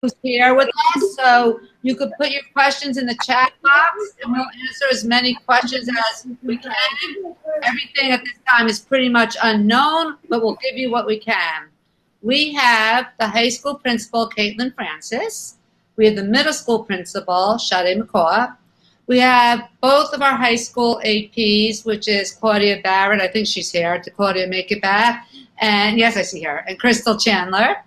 who's here with us. So you could put your questions in the chat box and we'll answer as many questions as we can. Everything at this time is pretty much unknown, but we'll give you what we can. We have the high school principal, Caitlin Francis. We have the middle school principal, Sade McCaw. We have both of our high school APs, which is Claudia Barrett. I think she's here. To Claudia, make it back. And yes, I see her. And Crystal Chandler.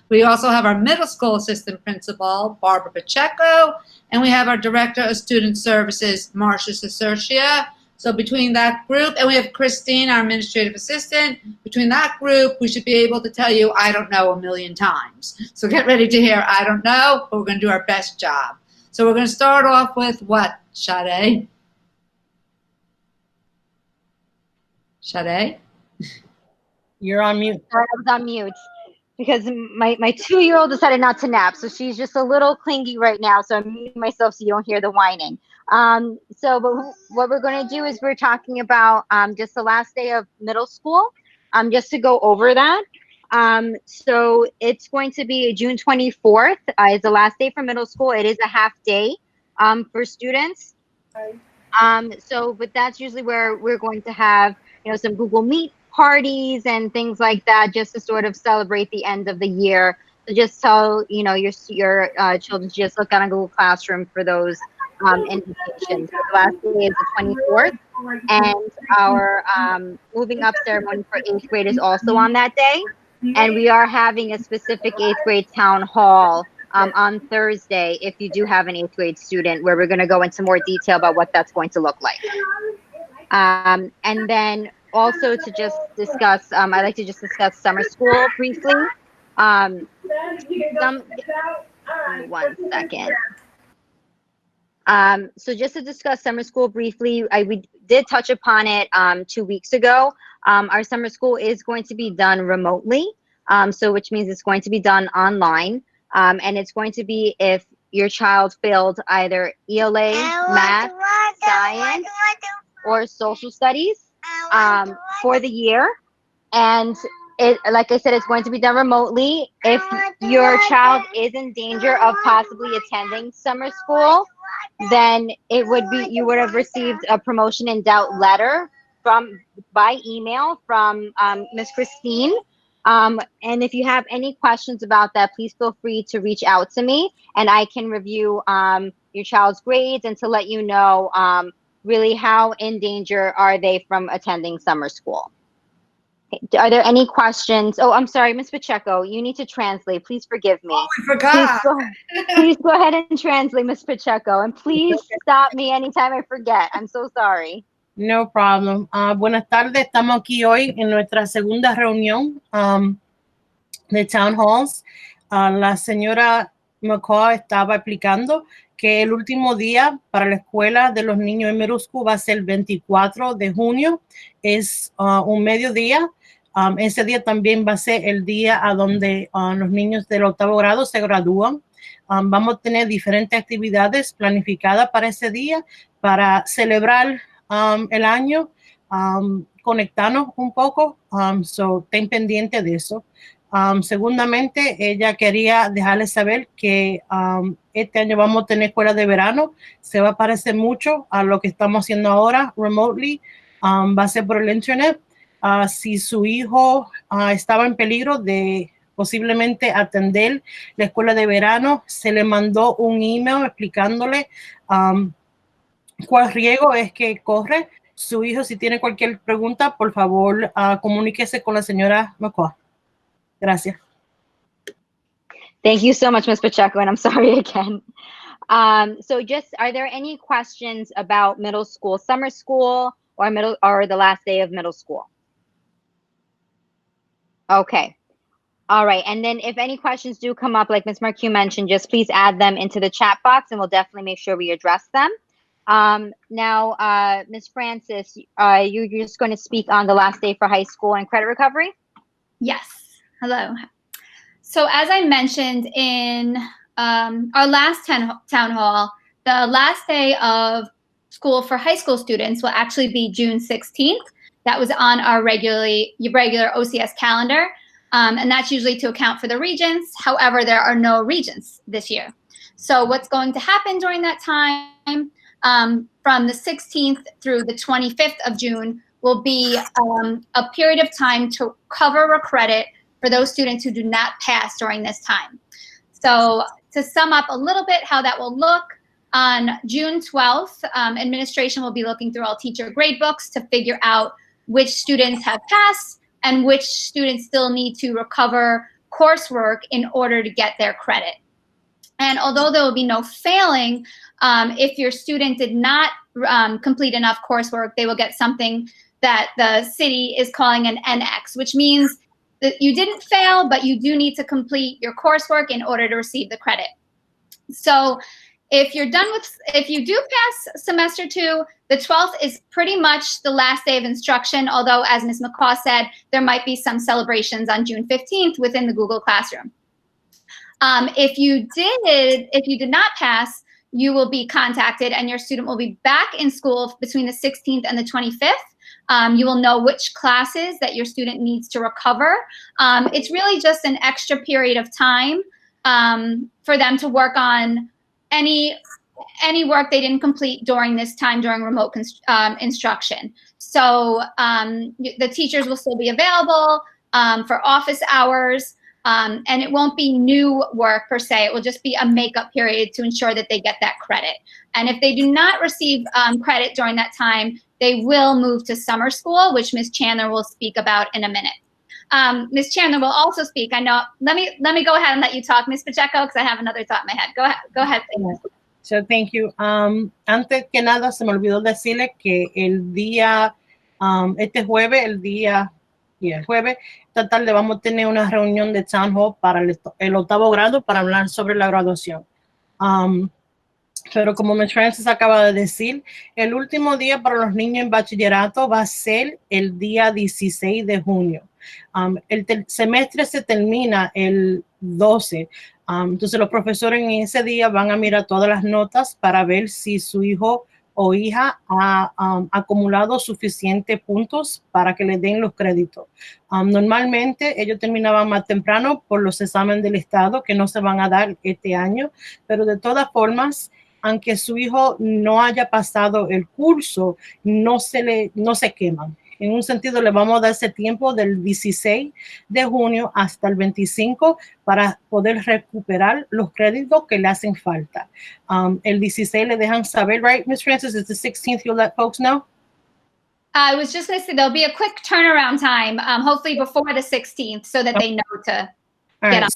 We also have our middle school assistant principal, Barbara Pacheco, and we have our director of student services, Marcia Cicercia. So between that group, and we have Christine, our administrative assistant, between that group, we should be able to tell you, I don't know, 1,000,000 times. So get ready to hear, I don't know, but we're going to do our best job. So we're going to start off with what, Sade? Sade? You're on mute. Sorry, I was on mute because my 2-year-old decided not to nap, so she's just a little clingy right now. So I'm muting myself so you don't hear the whining. But what we're going to do is we're talking about just the last day of middle school, just to go over that. So it's going to be June 24th is the last day for middle school. It is a half day for students. But that's usually where we're going to have, some Google Meet parties and things like that, just to sort of celebrate the end of the year. So just tell, your children to just look on a Google Classroom for those invitations. So the last day is the 24th, and our moving up ceremony for 8th grade is also on that day. And we are having a specific 8th grade town hall on Thursday, if you do have an 8th grade student, where we're going to go into more detail about what that's going to look like. And then also to just discuss, I'd like to just discuss summer school briefly. One second. So just to discuss summer school briefly, we did touch upon it 2 weeks ago. Our summer school is going to be done remotely, which means it's going to be done online. And it's going to be if your child failed either ELA, math, science, or social studies for the year. And like I said, it's going to be done remotely. If your child is in danger of possibly attending summer school, then you would have received a promotion in doubt letter by email from Miss Christine. And if you have any questions about that, please feel free to reach out to me, and I can review your child's grades and to let you know really how in danger are they from attending summer school. Okay. Are there any questions? Oh, I'm sorry, Ms. Pacheco, you need to translate. Please forgive me. Oh, I forgot. Please go ahead and translate, Ms. Pacheco, and please stop me anytime I forget. I'm so sorry. No problem. Buenas tardes, estamos aquí hoy en nuestra segunda reunión de Town Halls. La señora McCaw estaba explicando que el último día para la escuela de los niños en middle school va a ser el 24 de junio. Es un mediodía. Ese día también va a ser el día a donde los niños del 8º grado se gradúan. Vamos a tener diferentes actividades planificadas para ese día para celebrar el año, conectarnos un poco, estén pendientes de eso. Segundamente, ella quería dejarles saber que este año vamos a tener escuela de verano. Se va a parecer mucho a lo que estamos haciendo ahora, remotely. Va a ser por el internet. Si su hijo estaba en peligro de posiblemente atender la escuela de verano, se le mandó un email explicándole cuál riesgo es que corre su hijo. Si tiene cualquier pregunta, por favor, comuníquese con la señora McCaw. Gracias. Thank you so much, Ms. Pacheco, and I'm sorry again. So just, are there any questions about middle school, summer school, or the last day of middle school? Okay. All right. And then if any questions do come up, like Ms. Marquez mentioned, just please add them into the chat box and we'll definitely make sure we address them. Now, Ms. Francis, you're just going to speak on the last day for high school and credit recovery? Yes. Hello. So as I mentioned in our last town hall, the last day of school for high school students will actually be June 16th. That was on our regular OCS calendar. And that's usually to account for the regents. However, there are no regents this year. So what's going to happen during that time from the 16th through the 25th of June will be a period of time to cover a credit for those students who do not pass during this time. So to sum up a little bit how that will look, on June 12th, administration will be looking through all teacher grade books to figure out which students have passed and which students still need to recover coursework in order to get their credit. And although there will be no failing, if your student did not complete enough coursework, they will get something that the city is calling an NX, which means that you didn't fail, but you do need to complete your coursework in order to receive the credit. So if you do pass semester 2, the 12th is pretty much the last day of instruction, although as Ms. McCaw said, there might be some celebrations on June 15th within the Google Classroom. If you did not pass, you will be contacted and your student will be back in school between the 16th and the 25th. You will know which classes that your student needs to recover. It's really just an extra period of time for them to work on any work they didn't complete during this time during remote instruction. So the teachers will still be available for office hours, and it won't be new work per se. It will just be a makeup period to ensure that they get that credit. And if they do not receive credit during that time, they will move to summer school, which Ms. Chandler will speak about in a minute. Ms. Chandler will also speak. I know. Let me go ahead and let you talk, Ms. Pacheco, because I have another thought in my head. Go ahead. Please. So, thank you. Antes que nada, se me olvidó decirle que el día, este jueves, el jueves, esta tarde vamos a tener una reunión de Town Hall para el 8º grado para hablar sobre la graduación. Pero como Ms. Francis acaba de decir, el último día para los niños en bachillerato va a ser el día 16 de junio. El semestre se termina el 12. Entonces los profesores en ese día van a mirar todas las notas para ver si su hijo o hija ha acumulado suficientes puntos para que le den los créditos. Normalmente ellos terminaban más temprano por los exámenes del estado que no se van a dar este año, pero de todas formas, aunque su hijo no haya pasado el curso, no se queman. En un sentido, le vamos a dar ese tiempo del 16 de junio hasta el 25 para poder recuperar los créditos que le hacen falta. El 16 le dejan saber, right, Ms. Francis? It's the 16th, you'll let folks know? I was just going to say there'll be a quick turnaround time, hopefully before the 16th, so that they know to get on.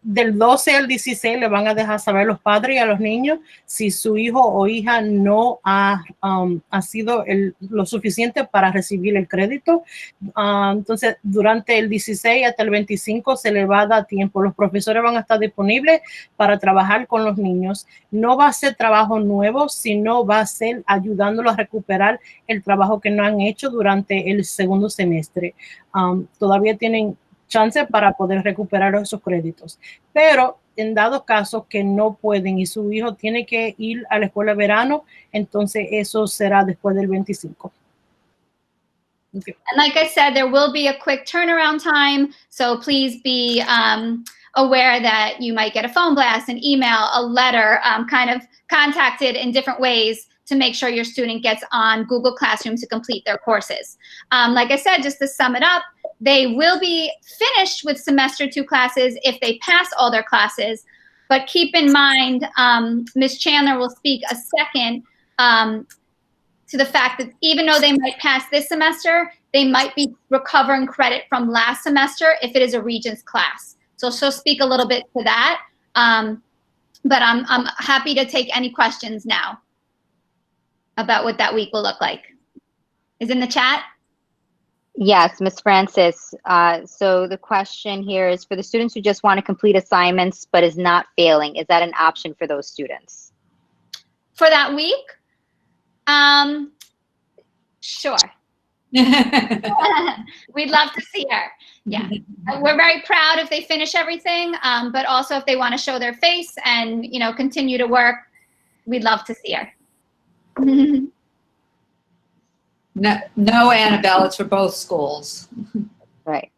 Del 12 al 16 le van a dejar saber a los padres y a los niños si su hijo o hija no ha sido lo suficiente para recibir el crédito. Entonces, durante el 16 hasta el 25 se le va a dar tiempo. Los profesores van a estar disponibles para trabajar con los niños. No va a ser trabajo nuevo, sino va a ser ayudándolos a recuperar el trabajo que no han hecho durante el segundo semestre. Todavía tienen chance para poder recuperar esos créditos. Pero en dado caso que no pueden y su hijo tiene que ir a la escuela de verano, entonces eso será después del 25. Okay. And like I said, there will be a quick turnaround time, so please be aware that you might get a phone blast, an email, a letter, kind of contacted in different ways to make sure your student gets on Google Classroom to complete their courses. Like I said, just to sum it up, they will be finished with semester 2 classes if they pass all their classes. But keep in mind, Ms. Chandler will speak a second to the fact that even though they might pass this semester, they might be recovering credit from last semester if it is a Regents class. So she'll speak a little bit to that. But I'm happy to take any questions now about what that week will look like. Is in the chat? Yes, Ms. Francis. So the question here is for the students who just want to complete assignments but is not failing, is that an option for those students? For that week? Sure. We'd love to see her. Yeah. We're very proud if they finish everything, but also if they want to show their face and, you know, continue to work, we'd love to see her. No, Annabelle, it's for both schools. Right.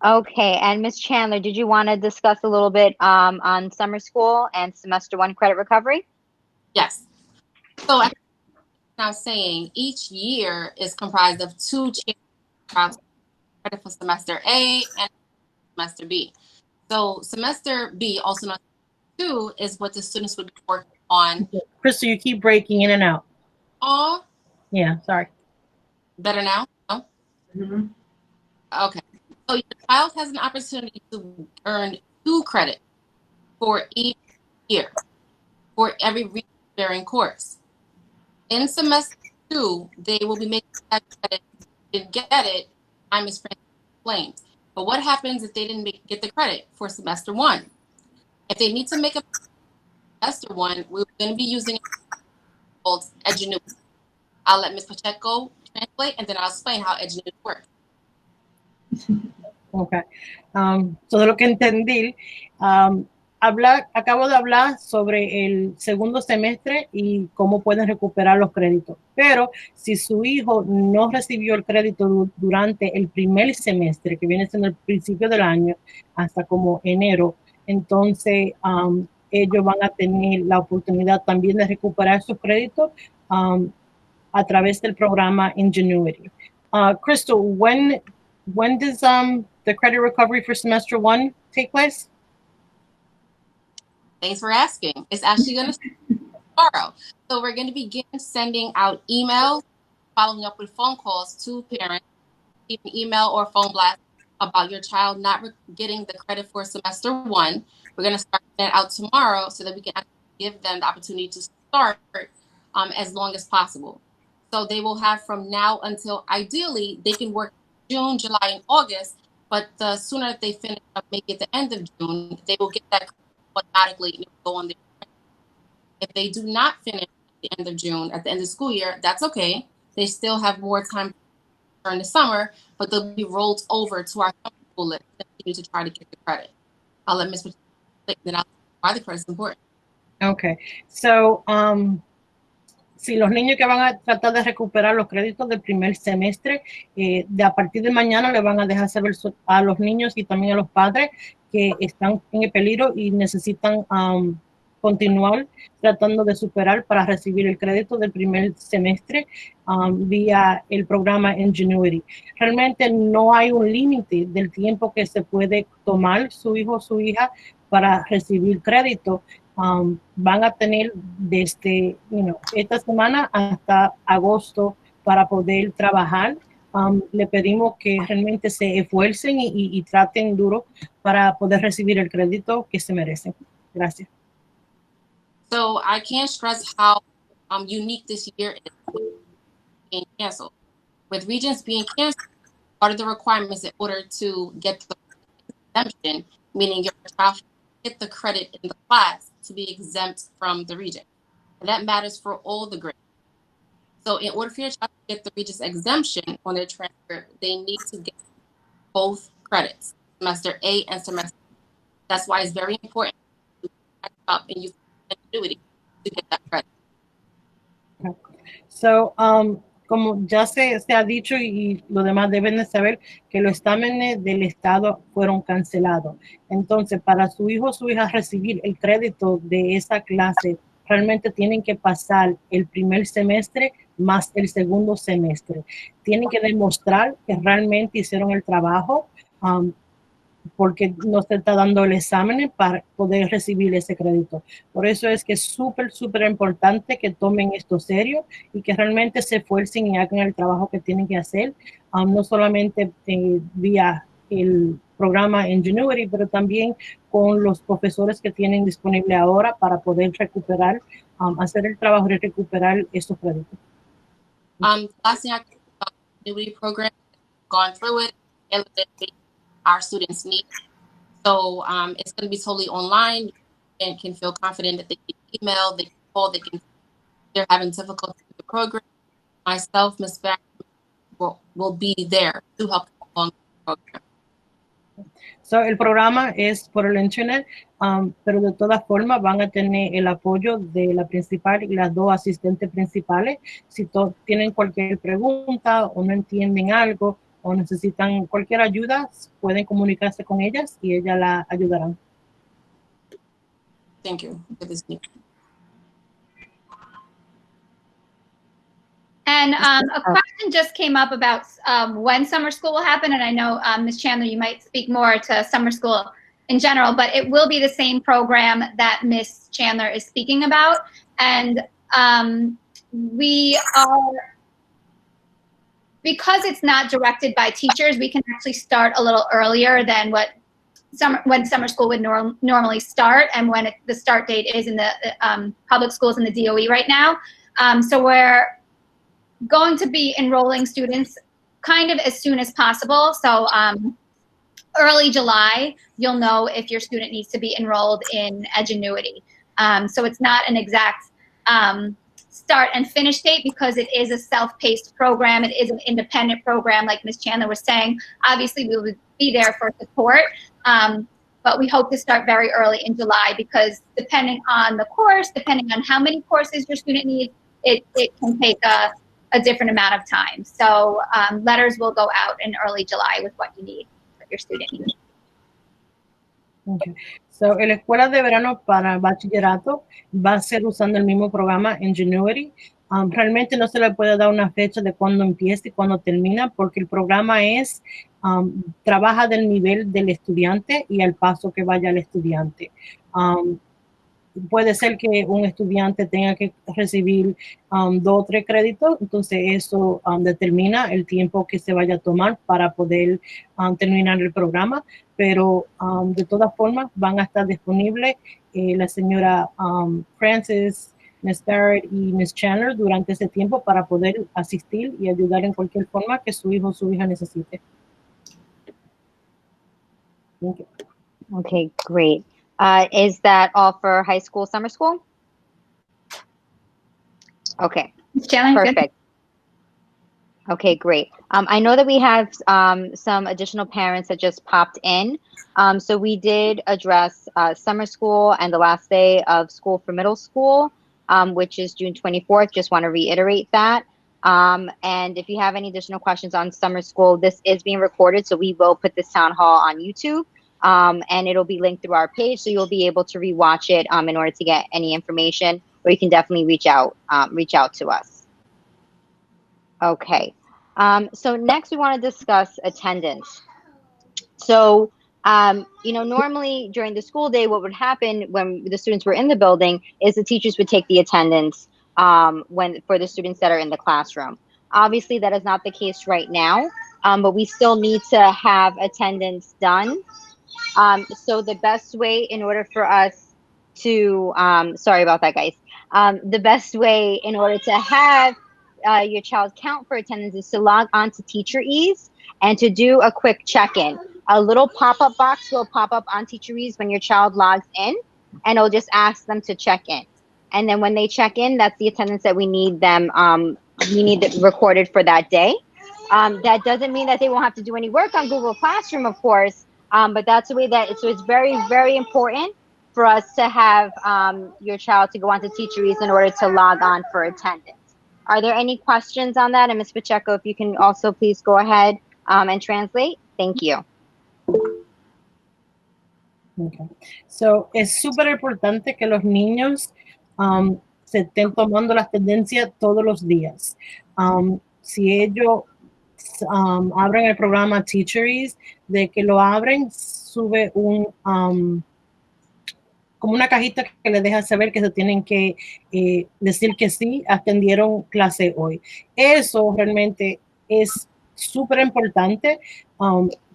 Okay, and Ms. Chandler, did you want to discuss a little bit on summer school and semester one credit recovery? Yes. So as I was saying, each year is comprised of two credit for semester A and semester B. So semester B, also known as 2, is what the students would be working on. Crystal, you keep breaking in and out. Oh, Yeah, sorry. better now? No? Mm-hmm. Okay. So your child has an opportunity to earn 2 credits for each year for every reading course. In semester 2, they will be making that credit. Didn't get it, time is explained. But what happens if they didn't get the credit for semester 1? If they need to make a semester 1, we're going to be using called Edgenuity. I'll let Ms. Pacheco translate, and then I'll explain how Edgenuity works. Okay. Todo lo que entendí, acabo de hablar sobre el segundo semestre y cómo pueden recuperar los créditos. Pero si su hijo no recibió el crédito durante el primer semestre, que viene siendo el principio del año, hasta como enero, entonces ellos van a tener la oportunidad también de recuperar sus créditos a través del programa Ingenuity. Crystal, when does the credit recovery for semester 1 take place? Thanks for asking. It's actually going to start tomorrow. So we're going to begin sending out emails, following up with phone calls to parents, even email or phone blast about your child not getting the credit for semester 1. We're going to start that out tomorrow so that we can give them the opportunity to start as long as possible. So they will have from now until ideally they can work June, July, and August. But the sooner that they finish up, maybe at the end of June, they will get that automatically and go on their. If they do not finish at the end of June, at the end of the school year, that's okay. They still have more time during the summer, but they'll be rolled over to our summer school list to try to get the credit. I'll let Ms. then I'll why the credit is important. Okay, so si los niños que van a tratar de recuperar los créditos del primer semestre, de a partir de mañana le van a dejar saber a los niños y también a los padres que están en el peligro y necesitan continuar tratando de superar para recibir el crédito del primer semestre vía el programa Ingenuity. Realmente no hay un límite del tiempo que se puede tomar su hijo o su hija para recibir crédito. Van a tener desde esta semana hasta agosto para poder trabajar. Le pedimos que realmente se esfuercen y traten duro para poder recibir el crédito que se merecen. Gracias. So I can't stress how unique this year is being canceled. With Regents being canceled, part of the requirements in order to get the exemption, meaning your child get the credit in the class to be exempt from the Regent. And that matters for all the grades. So in order for your child to get the Regents exemption on their transcript, they need to get both credits, semester A and semester B. That's why it's very important to catch up and use Ingenuity to get that credit. So, como ya se ha dicho y los demás deben de saber que los exámenes del Estado fueron cancelados. Entonces, para su hijo o su hija recibir el crédito de esa clase, realmente tienen que pasar el primer semestre más el segundo semestre. Tienen que demostrar que realmente hicieron el trabajo porque no se está dando el examen para poder recibir ese crédito. Por eso es que es súper importante que tomen esto serio y que realmente se esfuercen y hagan el trabajo que tienen que hacer, no solamente vía el programa Ingenuity, pero también con los profesores que tienen disponible ahora para poder recuperar, hacer el trabajo de recuperar estos créditos. Last thing I can about the Ingenuity program, gone through it, and our students need. So it's going to be totally online and can feel confident that they can email, they can call, they're having difficulty with the program. Myself, Ms. Barry, will be there to help them along the program. So, el programa es por el internet, pero de todas formas van a tener el apoyo de la principal y las dos asistentes principales. Si tienen cualquier pregunta o no entienden algo, o necesitan cualquier ayuda, pueden comunicarse con ellas y ellas la ayudarán. Thank you. And a question just came up about when summer school will happen. And I know, Ms. Chandler, you might speak more to summer school in general, but it will be the same program that Ms. Chandler is speaking about. And we are, because it's not directed by teachers, we can actually start a little earlier than when summer school would normally start, and when the start date is in the public schools in the DOE right now. So we're going to be enrolling students kind of as soon as possible. So early July, you'll know if your student needs to be enrolled in Edgenuity. So it's not an exact start and finish date, because it is a self-paced program. It is an independent program, like Ms. Chandler was saying. Obviously, we will be there for support, but we hope to start very early in July, because depending on the course, depending on how many courses your student needs, it can take a different amount of time. So letters will go out in early July with what you need, what your student needs. Okay. So, la escuela de verano para bachillerato va a ser usando el mismo programa Ingenuity. Realmente no se le puede dar una fecha de cuándo empieza y cuándo termina, porque el programa trabaja del nivel del estudiante y al paso que vaya el estudiante. Puede ser que un estudiante tenga que recibir 2 o 3 créditos, entonces eso determina el tiempo que se vaya a tomar para poder terminar el programa, pero de todas formas van a estar disponibles la señora Francis, Ms. Barrett y Ms. Chandler durante ese tiempo para poder asistir y ayudar en cualquier forma que su hijo o su hija necesite. Thank you. Okay, great. Is that all for high school summer school? Okay, perfect. Okay, great. I know that we have some additional parents that just popped in. So we did address summer school and the last day of school for middle school, which is June 24th. Just want to reiterate that. And if you have any additional questions on summer school, this is being recorded, so we will put this town hall on YouTube. And it'll be linked through our page, so you'll be able to rewatch it in order to get any information, or you can definitely reach out to us. Okay. So next we want to discuss attendance. So, normally during the school day, what would happen when the students were in the building is the teachers would take the attendance for the students that are in the classroom. Obviously, that is not the case right now, but we still need to have attendance done. So the best way in order for us to, sorry about that, guys. The best way in order to have your child count for attendance is to log on to TeacherEase and to do a quick check-in. A little pop-up box will pop up on TeacherEase when your child logs in, and it'll just ask them to check in. And then when they check in, that's the attendance that we need recorded for that day. That doesn't mean that they won't have to do any work on Google Classroom, of course, but that's the way so it's very, very important for us to have your child to go onto TeacherEase in order to log on for attendance. Are there any questions on that? And Ms. Pacheco, if you can also please go ahead and translate. Thank you. Okay. So, es súper importante que los niños se estén tomando las tendencias todos los días. Si ellos abren el programa TeacherEase, de que lo abren, sube como una cajita que les deja saber que se tienen que decir que sí, atendieron clase hoy. Eso realmente es súper importante,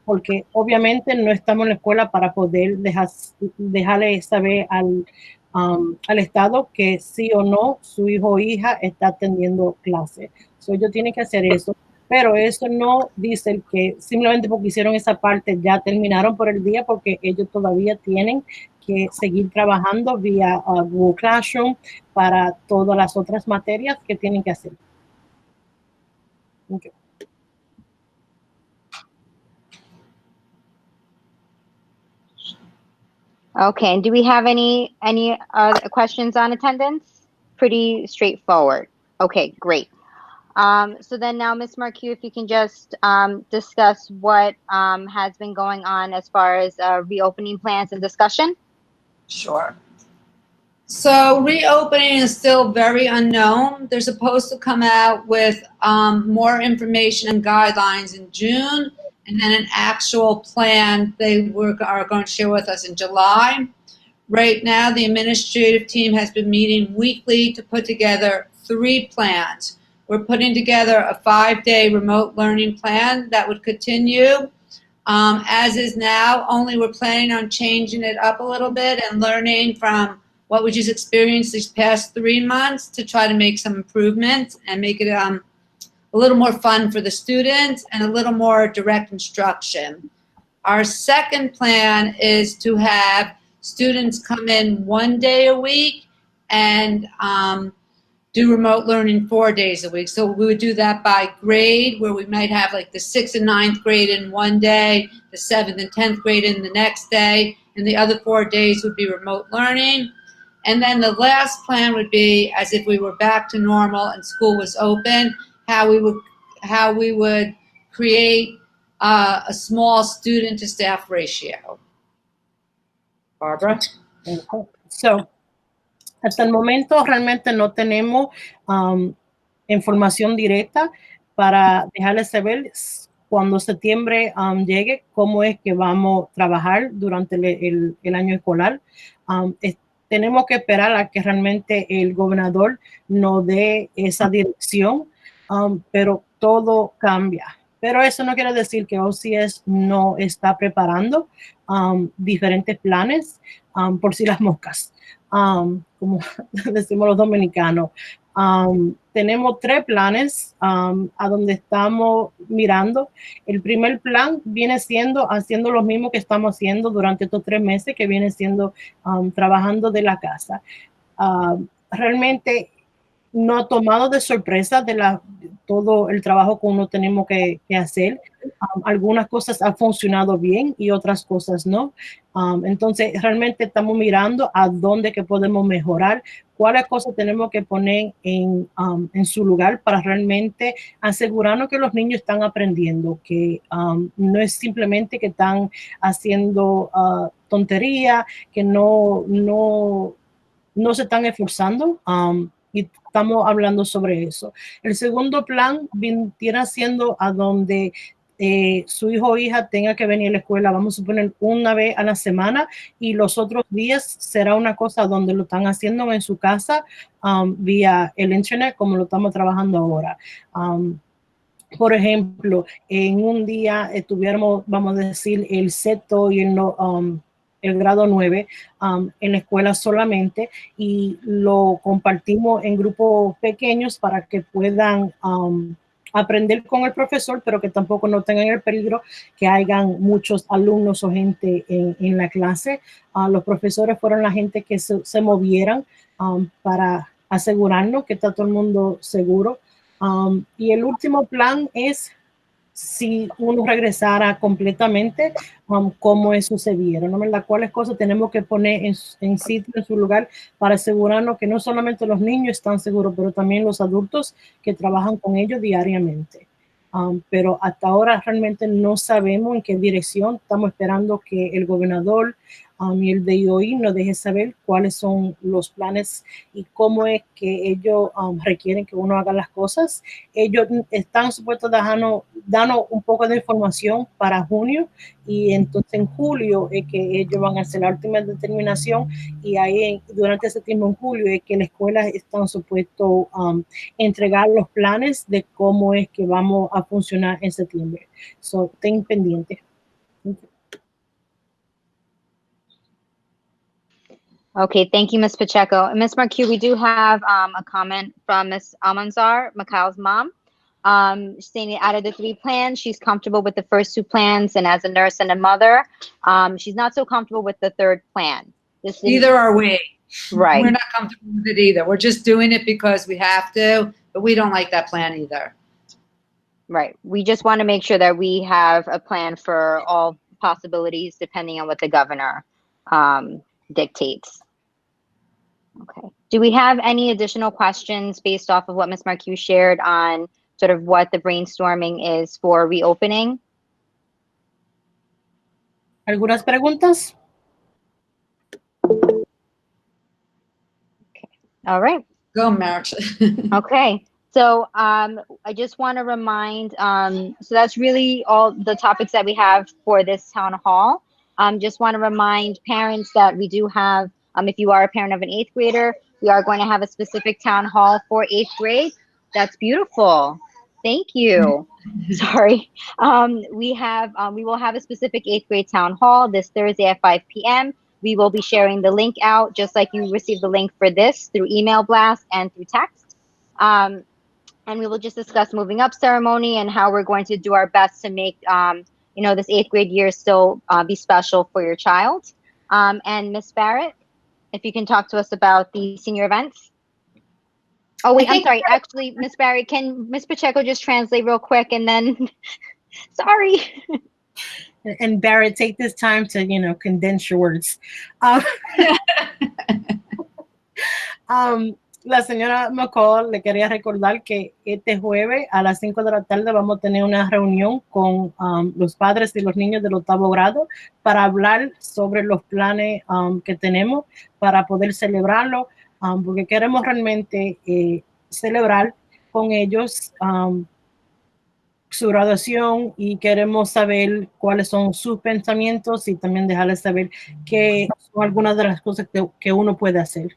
porque obviamente no estamos en la escuela para poder dejarle saber al Estado que sí o no su hijo o hija está atendiendo clase. So, ellos tienen que hacer eso. Pero eso no dice que simplemente porque hicieron esa parte ya terminaron por el día, porque ellos todavía tienen que seguir trabajando vía Google Classroom para todas las otras materias que tienen que hacer. Okay. Okay, and do we have any questions on attendance? Pretty straightforward. Okay, great. So then now, Ms. Marquis, if you can just discuss what has been going on as far as reopening plans and discussion. Sure. So reopening is still very unknown. They're supposed to come out with more information and guidelines in June, and then an actual plan are going to share with us in July. Right now, the administrative team has been meeting weekly to put together 3 plans. We're putting together a 5-day remote learning plan that would continue as is now, only we're planning on changing it up a little bit and learning from what we just experienced these past 3 months to try to make some improvements and make it a little more fun for the students and a little more direct instruction. Our second plan is to have students come in 1 day a week and do remote learning 4 days a week. So we would do that by grade, where we might have like the 6th and 9th grade in 1 day, the 7th and 10th grade in the next day, and the other 4 days would be remote learning. And then the last plan would be as if we were back to normal and school was open, how we would create a small student to staff ratio. Barbara? So, hasta el momento realmente no tenemos información directa para dejarles saber cuando septiembre llegue cómo es que vamos a trabajar durante el año escolar. Tenemos que esperar a que realmente el gobernador nos dé esa dirección, pero todo cambia. Pero eso no quiere decir que OCS no está preparando diferentes planes por si las moscas, como decimos los dominicanos. Tenemos 3 planes a donde estamos mirando. El primer plan viene siendo haciendo lo mismo que estamos haciendo durante estos 3 meses, que viene siendo trabajando de la casa. Realmente no ha tomado de sorpresa todo el trabajo que uno tenemos que hacer. Algunas cosas han funcionado bien y otras cosas no. Entonces, realmente estamos mirando a dónde que podemos mejorar, cuáles cosas tenemos que poner en su lugar para realmente asegurarnos que los niños están aprendiendo, que no es simplemente que están haciendo tontería, que no se están esforzando. Y estamos hablando sobre eso. El segundo plan viene siendo a donde su hijo o hija tenga que venir a la escuela, vamos a suponer 1 vez a la semana, y los otros días será una cosa donde lo están haciendo en su casa vía el internet, como lo estamos trabajando ahora. Por ejemplo, en un día estuviéramos, vamos a decir, el sexto y el grado 9 en la escuela solamente, y lo compartimos en grupos pequeños para que puedan aprender con el profesor, pero que tampoco no tengan el peligro que hayan muchos alumnos o gente en la clase. Los profesores fueron la gente que se movieran para asegurarnos que está todo el mundo seguro. Y el último plan es si uno regresara completamente, cómo eso se viera, ¿no? ¿Verdad? ¿Cuáles cosas tenemos que poner en sitio, en su lugar, para asegurarnos que no solamente los niños están seguros, pero también los adultos que trabajan con ellos diariamente? Pero hasta ahora realmente no sabemos en qué dirección. Estamos esperando que el gobernador y el DIOI nos deje saber cuáles son los planes y cómo es que ellos requieren que uno haga las cosas. Ellos están supuestos darnos un poco de información para junio, y entonces en julio es que ellos van a hacer la última determinación, y ahí durante ese tiempo en julio es que la escuela están supuestos entregar los planes de cómo es que vamos a funcionar en septiembre. So, ten pendiente. Okay, thank you, Ms. Pacheco. Ms. Marquis, we do have a comment from Ms. Almanzar, Mikhail's mom, saying out of the 3 plans, she's comfortable with the first 2 plans, and as a nurse and a mother, she's not so comfortable with the 3rd plan. Neither are we. Right. We're not comfortable with it either. We're just doing it because we have to, but we don't like that plan either. Right. We just want to make sure that we have a plan for all possibilities depending on what the governor dictates. Okay. Do we have any additional questions based off of what Ms. Marquis shared on sort of what the brainstorming is for reopening. ¿Algunas preguntas? All right. Go, Merritt. Okay. So I just want to remind, so that's really all the topics that we have for this town hall. Just want to remind parents that we do have, if you are a parent of an 8th grader, we are going to have a specific town hall for 8th grade. That's beautiful. Thank you. Sorry. We will have a specific 8th grade town hall this Thursday at 5 p.m. We will be sharing the link out, just like you received the link for this, through email blast and through text. And we will just discuss moving up ceremony and how we're going to do our best to make, this 8th grade year still be special for your child. And Miss Barrett, if you can talk to us about the senior events. Oh, wait, I'm sorry. Actually, Miss Barrett, can Miss Pacheco just translate real quick and then, sorry. And Barrett, take this time to, condense your words. La señora McCall le quería recordar que este jueves a las 5 de la tarde vamos a tener una reunión con los padres y los niños del 8º grado para hablar sobre los planes que tenemos para poder celebrarlo, porque queremos realmente celebrar con ellos su graduación y queremos saber cuáles son sus pensamientos y también dejarles saber qué son algunas de las cosas que uno puede hacer.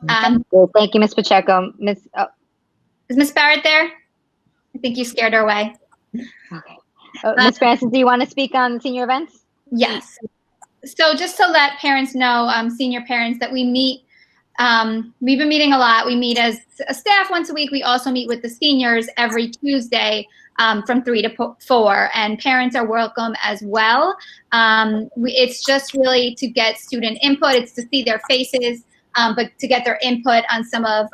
Thank you, Ms. Pacheco. Is Ms. Barrett there? I think you scared her away. Okay. Ms. Francis, do you want to speak on senior events? Yes. So just to let parents know, senior parents, that we meet, we've been meeting a lot. We meet as a staff once a week. We also meet with the seniors every Tuesday from 3 to 4, and parents are welcome as well. It's just really to get student input. It's to see their faces, but to get their input on some of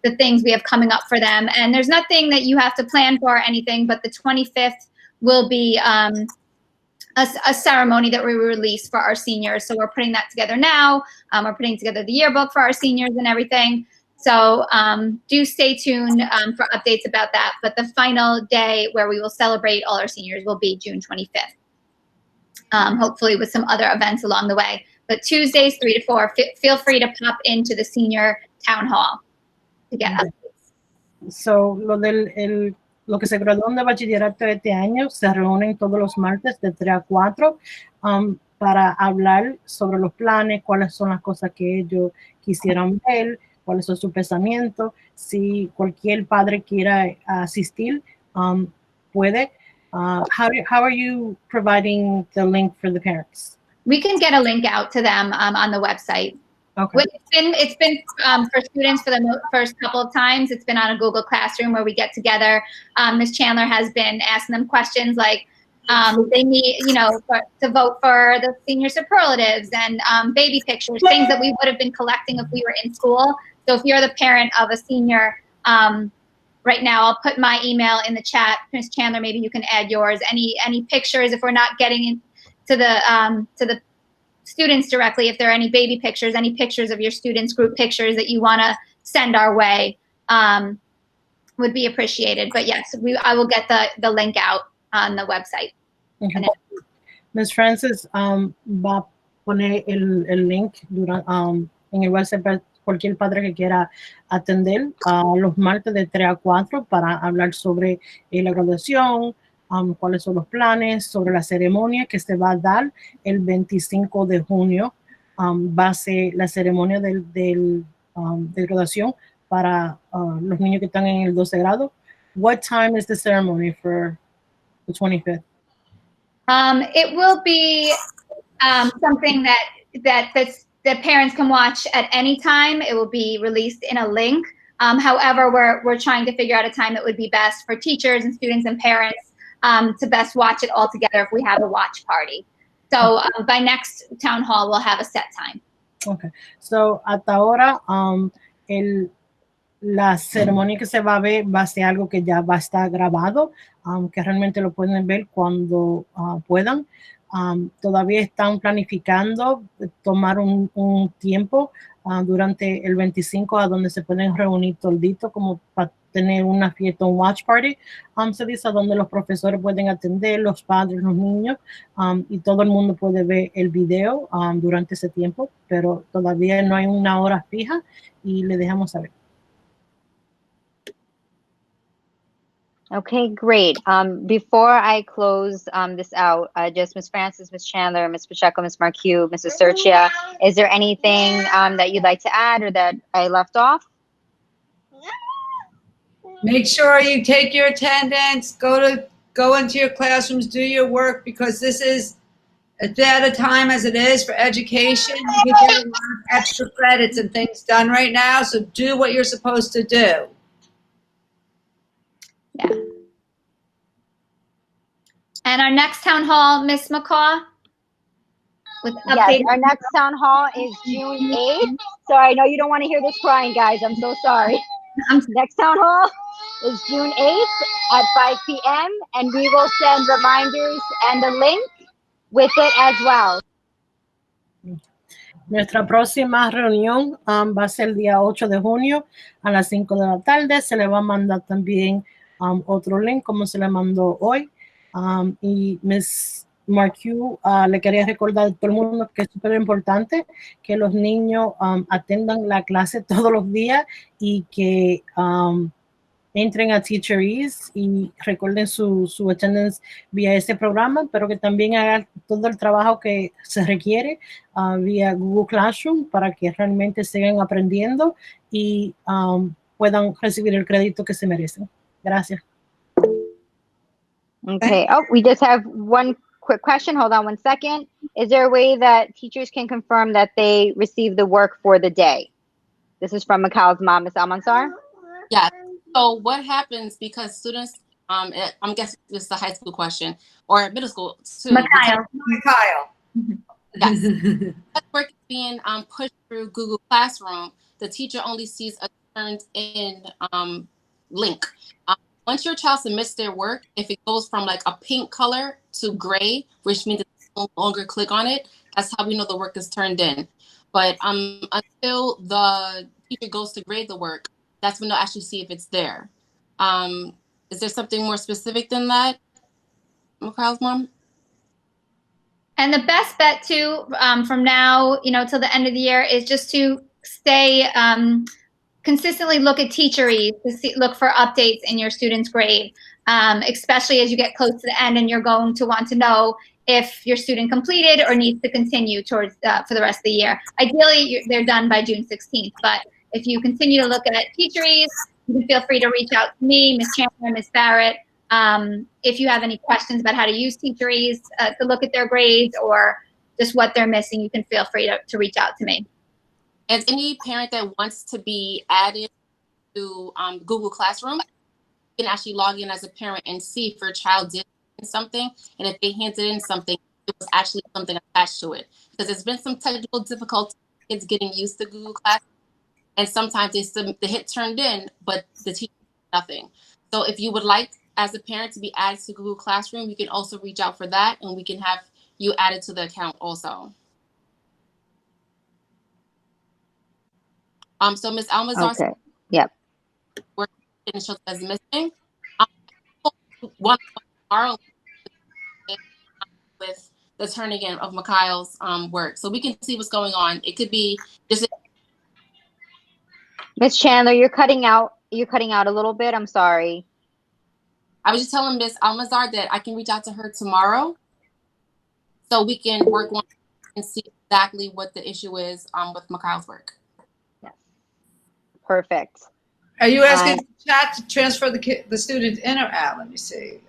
the things we have coming up for them. And there's nothing that you have to plan for or anything, but the 25th will be a ceremony that we release for our seniors. So we're putting that together now. We're putting together the yearbook for our seniors and everything. So do stay tuned for updates about that. But the final day where we will celebrate all our seniors will be June 25th, hopefully with some other events along the way. But Tuesdays, 3 to 4, feel free to pop into the senior town hall to get updates. So, lo que se graduó de bachillerato este año se reúnen todos los martes de 3 a 4 para hablar sobre los planes, cuáles son las cosas que ellos quisieran ver, cuáles son sus pensamientos. Si cualquier padre quiera asistir, puede. How are you providing the link for the parents? We can get a link out to them on the website. Okay. It's been for students for the first couple of times. It's been on a Google Classroom where we get together. Ms. Chandler has been asking them questions like they need, to vote for the senior superlatives and baby pictures, things that we would have been collecting if we were in school. So if you're the parent of a senior, right now I'll put my email in the chat. Ms. Chandler, maybe you can add yours. Any pictures if we're not getting to the students directly, if there are any baby pictures, any pictures of your students, group pictures that you want to send our way, would be appreciated. But yes, I will get the link out on the website. Okay. Ms. Francis va a poner el link en el website para cualquier padre que quiera atender los martes de 3 a 4 para hablar sobre la graduación, cuáles son los planes, sobre la ceremonia que se va a dar el 25 de junio. Va a ser la ceremonia de graduación para los niños que están en el 12 grado. What time is the ceremony for the 25th? It will be something that the parents can watch at any time. It will be released in a link. However, we're trying to figure out a time that would be best for teachers and students and parents to best watch it all together if we have a watch party. So by next town hall, we'll have a set time. Okay. So hasta ahora, la ceremonia que se va a ver va a ser algo que ya va a estar grabado, que realmente lo pueden ver cuando puedan. Todavía están planificando tomar un tiempo durante el 25 a donde se pueden reunir toditos como para tener una fiesta, un watch party, se dice, donde los profesores pueden atender, los padres, los niños, y todo el mundo puede ver el video durante ese tiempo, pero todavía no hay una hora fija y le dejamos saber. Okay, great. Before I close this out, just Ms. Francis, Ms. Chandler, Ms. Pacheco, Ms. Marque, Mrs. Sercia, is there anything that you'd like to add or that I left off? Make sure you take your attendance, go into your classrooms, do your work, because this is at a time as it is for education. You get a lot of extra credits and things done right now, so do what you're supposed to do. Yeah. And our next town hall, Ms. McCaw, with Yes, updates. our next town hall is June 8th. So I know you don't want to hear this crying, guys. I'm so sorry. Next town hall is June 8th at 5 p.m. and we will send reminders and the link with it as well. Nuestra próxima reunión va a ser el día 8 de junio a las 5 de la tarde. Se le va a mandar también otro link como se le mandó hoy. Y Ms. Marque le quería recordar a todo el mundo que es súper importante que los niños atendan la clase todos los días y que entren a Teacher Ease y recuerden su attendance vía este programa, pero que también hagan todo el trabajo que se requiere vía Google Classroom para que realmente sigan aprendiendo y puedan recibir el crédito que se merecen. Gracias. Okay. Oh, we just have one quick question. Hold on one second. Is there a way that teachers can confirm that they receive the work for the day? This is from Mikhail's mom, Ms. Almansar. Yeah. So what happens because students, I'm guessing this is a high school question or middle school too. Mikhail. Yes. That work is being pushed through Google Classroom. The teacher only sees a turned in link. Once your child submits their work, if it goes from like a pink color to gray, which means it's no longer click on it, that's how we know the work is turned in. But until the teacher goes to grade the work, that's when they'll actually see if it's there. Is there something more specific than that, Mikhail's mom? And the best bet too, from now, till the end of the year, is just to stay consistently look at Teacher Ease to look for updates in your student's grade, especially as you get close to the end and you're going to want to know if your student completed or needs to continue towards for the rest of the year. Ideally, they're done by June 16th, but if you continue to look at Teacher Ease, you can feel free to reach out to me, Ms. Chandler, Ms. Barrett. If you have any questions about how to use Teacher Ease to look at their grades or just what they're missing, you can feel free to reach out to me. And any parent that wants to be added to Google Classroom, you can actually log in as a parent and see if your child did something. And if they handed in something, it was actually something attached to it. Because there's been some technical difficulties kids getting used to Google Classroom. And sometimes the hit turned in, but the teacher did nothing. So if you would like, as a parent, to be added to Google Classroom, you can also reach out for that, and we can have you added to the account also. So Ms. Almazar, Okay. Yep. Work as missing. One tomorrow with the turning in of Mikhail's work, so we can see what's going on. It could be just. Ms. Chandler, you're cutting out. You're cutting out a little bit. I'm sorry. I was just telling Ms. Almazar that I can reach out to her tomorrow, so we can work on and see exactly what the issue is with Mikhail's work. Perfect. Are you asking the chat to transfer the student in or out? Let me see.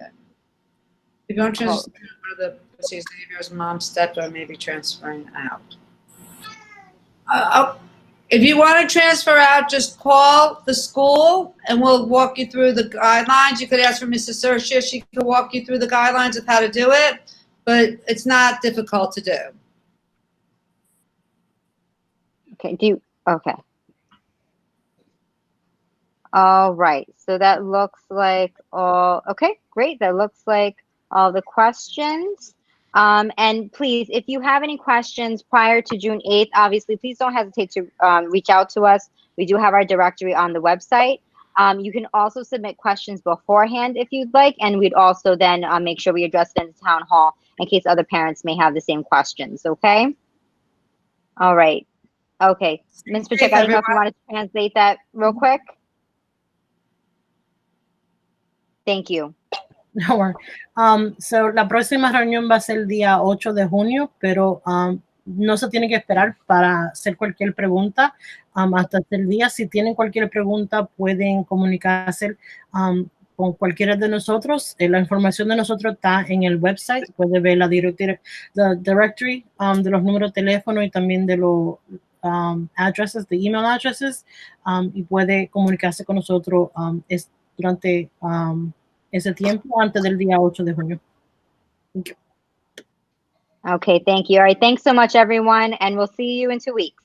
If you want to transfer the Xavier's mom stepped or maybe transferring out. If you want to transfer out, just call the school and we'll walk you through the guidelines. You could ask for Mrs. Sercia. She could walk you through the guidelines of how to do it, but it's not difficult to do. Okay. Okay. All right. So that looks like all. Okay, great. That looks like all the questions. And please, if you have any questions prior to June 8th, obviously, please don't hesitate to reach out to us. We do have our directory on the website. You can also submit questions beforehand if you'd like, and we'd also then make sure we address it in the town hall in case other parents may have the same questions, okay? All right. Okay. Ms. Pacheco, I don't know if you want to translate that real quick. Thank you. No, so la próxima reunión va a ser el día 8 de junio, pero no se tiene que esperar para hacer cualquier pregunta hasta el día. Si tienen cualquier pregunta, pueden comunicarse con cualquiera de nosotros. La información de nosotros está en el website. Puede ver la directory de los números de teléfono y también de los addresses, de email addresses, y puede comunicarse con nosotros durante ese tiempo antes del día 8 de junio. Okay, thank you. All right, thanks so much, everyone, and we'll see you in 2 weeks.